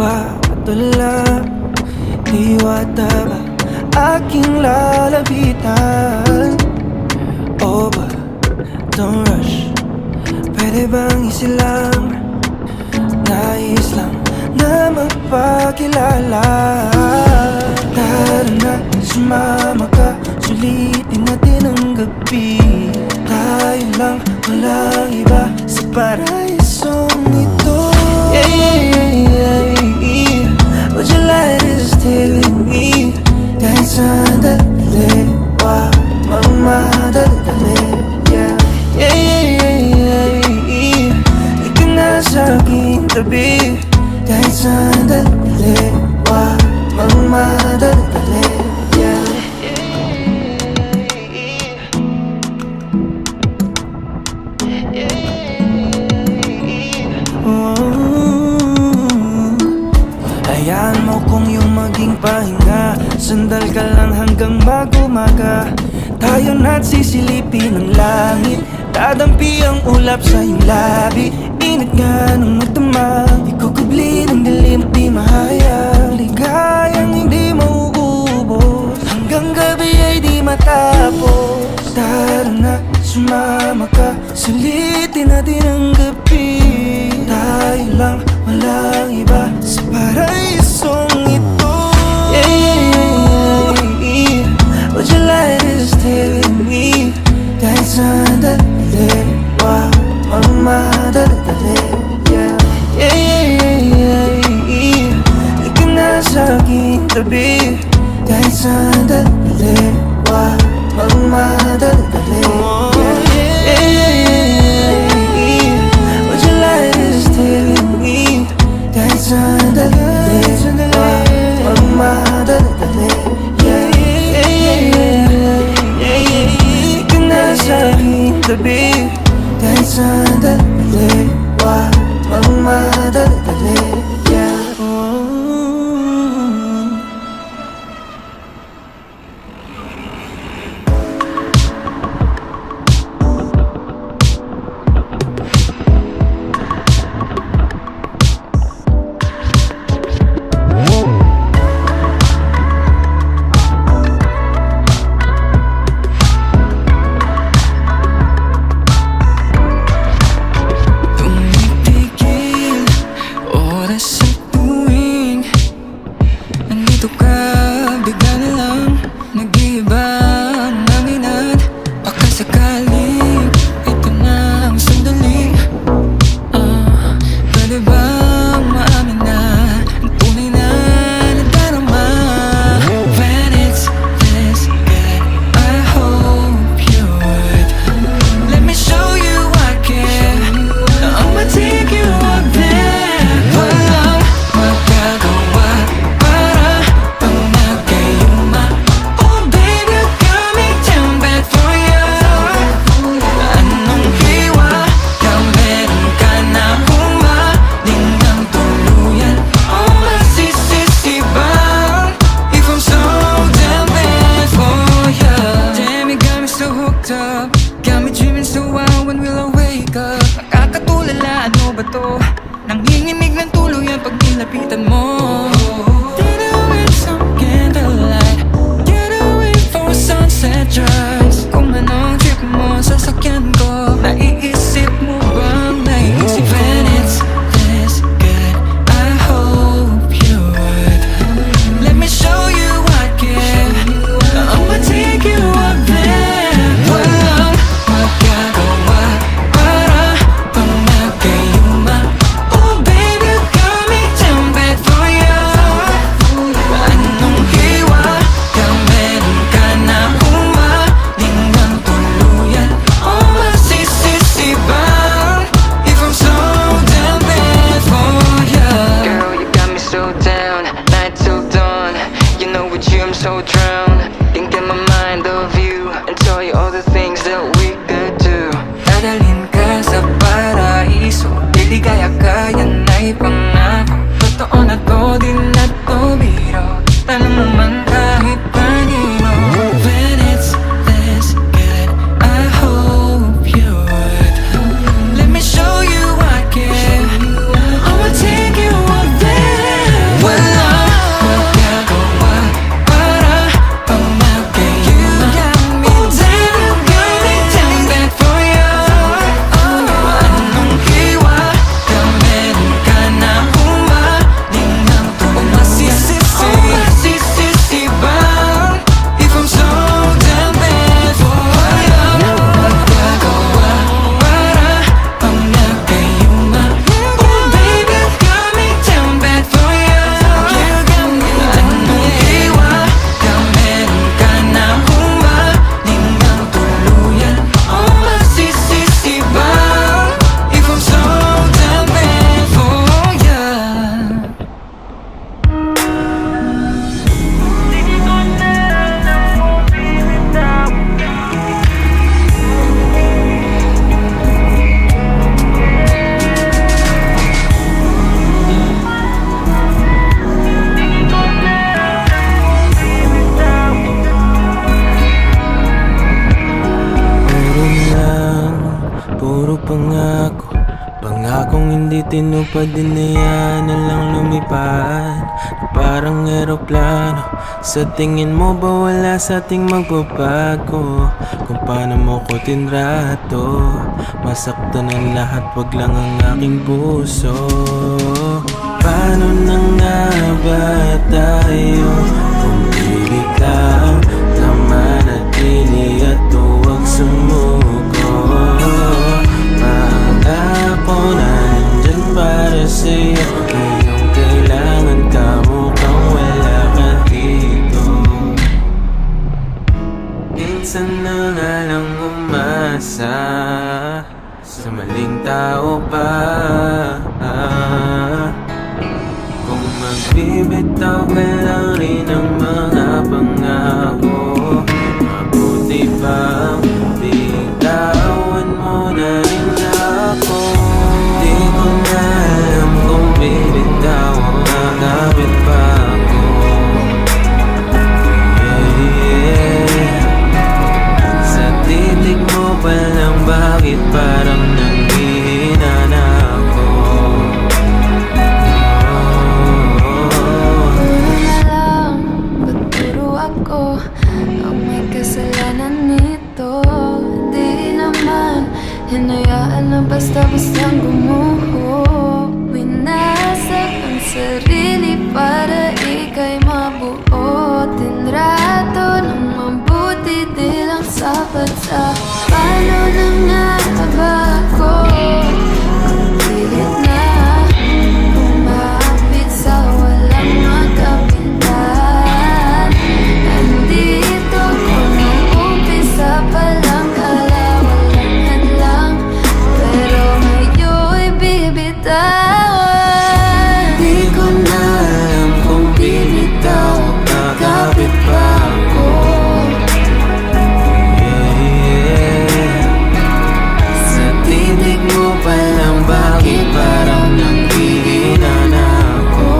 magpapatula. Diwata ba aking lalapitan? Oh ba, don't rush. Pwede bang isilang? Nais lang na magpakilala. Tara na, sumama ka. Sulitin natin ang gabi. Tayo lang, walang iba sa paraisong ito. Yeah, yeah, yeah, yeah. Would you like to stay with me? Kahit sandali, wag magmadali. Yeah, yeah, yeah, yeah, yeah. Ika na sa aking tabi. Kahit sandali, wag magmadali. Yeah. Hayaan mo kung yung maging pahinga. Sandal ka lang hanggang mag-umaga. Tayo na't sisilipin ang langit. Dadampi ang ulap sa iyong labi. Init nga ng magdamag. Ikukubli ng dilim at di mahayag. Ligayang hindi mauubos. Hanggang gabi ay di matapos. Tara na, sumama ka. Sulitin natin ang gabi. Tayo lang, walang iba sa paraisong ito. Yeah, yeah, yeah, yeah. Would you like to stay with me? Kahit sandali, wag magmadali. Yeah, yeah, yeah, yeah, yeah. Ika na sa aking tabi. Kahit sandali, wag magmadali. Yeah, yeah, yeah, yeah. Would you like to stay with me? Kahit sandali, wag magmadali. Yeah, yeah, yeah, yeah, yeah. Ika na sa aking tabi. Kahit sandali, wag magmadali. Yeah. Nanginginig ng tuluyan pag nilapitan mo. Get away some candlelight. Get away for sunset drives. Kung anong trip mo, sasakyan ko. Naiisip mo bang naiisip? When it's this good, I hope you would. Let me show you I can. I'ma take you up there. Walang magagawa para pang nagkayuma. Oh baby, you got me down bad for you. Anong hiwa? Kaya meron ka na humaling ng tuluyan. Oh masisisibang if I'm so down bad for you. Girl, you got me so down, night till dawn. You know with you I'm so drowned. Can't get my mind off you and tell you all the things that we could do. Dadalhin ka sa paraiso, liligaya ka, yan ay pangako. Totoo na to, di na to biro. Tanong mo man kahit kanino. When it's this good, I hope you would. Let me show you I can. I'ma take you up there. tinupad din na yan na lang lumipad na parang eroplano. Sa tingin mo ba wala sa ating magbabago? Kung paano mo ko tinrato, masaktan ang lahat, wag lang ang aking puso. Paano na nga ba tayo kung ibig lang na manatili at huwag sumuko? Pangako na nandyan para sa'yo, ngayong kailangan ka, mukhang wala ka dito. Minsan na nga lang umasa sa maling tao pa. Kung magbibitaw ka lang rin ng mga pangako, mabuti pang bitawan mo na rin ako. Di ko na alam kung bibitaw o kakapit pa ako. Sa titig mo pa lang, bakit parang nanghihina na ako? Ako ang may kasalanan nito. Di naman hinayaan na basta-bastang gumuho. Winasak ang sarili para ika'y mabuo. Tinrato ng mabuti, di lang sapat sa paano na nga ba ako? Ang pilit na umapit sa walang magkapitan. Nandito ko nung umpisa pa lang, kala walang hadlang, pero ngayon'y bibitawan. Di ko na alam kung bibitaw o kakapit pa ako. Sa titig mo pa lang, bakit parang nanghihina na ako?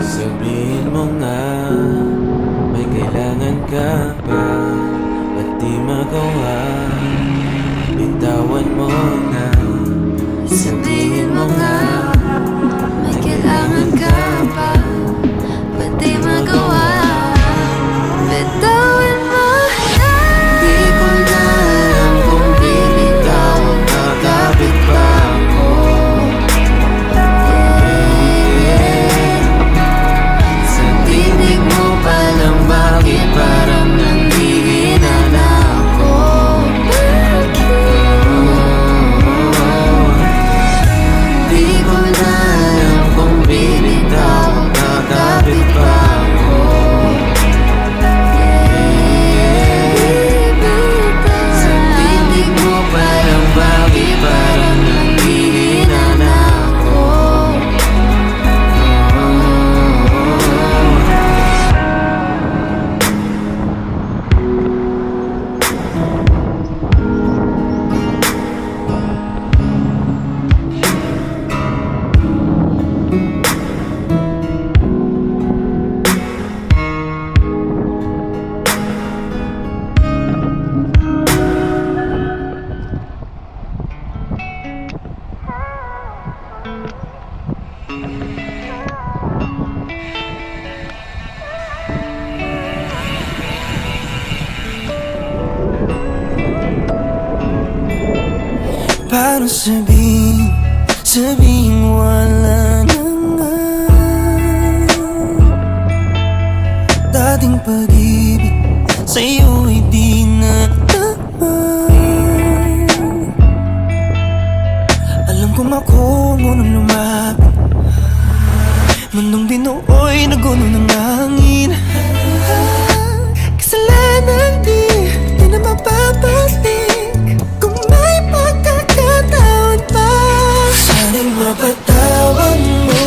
Sabihin mo nga, may kailangan ka ba? Ba't di magawa? Bitawan mo na. Sabihin mo nga, may kailangan ka ba? Ba't di magawa? Bitawan mo na. Di ko na alam kung bibitaw o kakapit pa ako. Sa tinig mo pa lang, bakit parang nanghihina na ako? Di ko na alam kung bibitaw o kakapit pa ako. Sa tinig mo pa lang, bakit parang nanghihina na ako? Paano sabihin wala na nga dating pag-ibig sa'yo'y di na tama. Alam kong ako ngunang lumapit, mundong binuoy na gulo ng hangin. Kasalanan di na mapapalik kung may pagkakataon pa. Sana'y mapatawad mo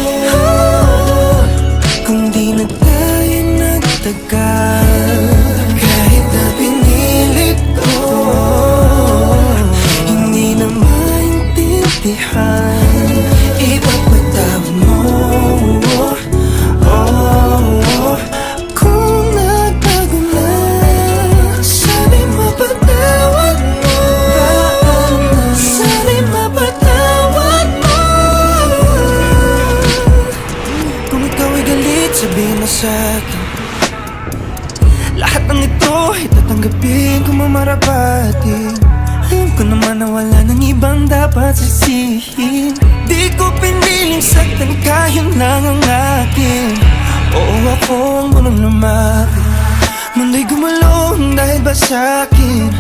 kung di na tayo nagtagal. Kahit na pinilit ko, hindi na maintindihan. Ipapatawad mo, kung nagbago na. Sana'y mapatawad mo dapat sisihin. Di ko piniling saktan ka, yun lang ang akin. Oo, ako ang unang lumapit. Mundo'y gumulong dahil ba sa'kin?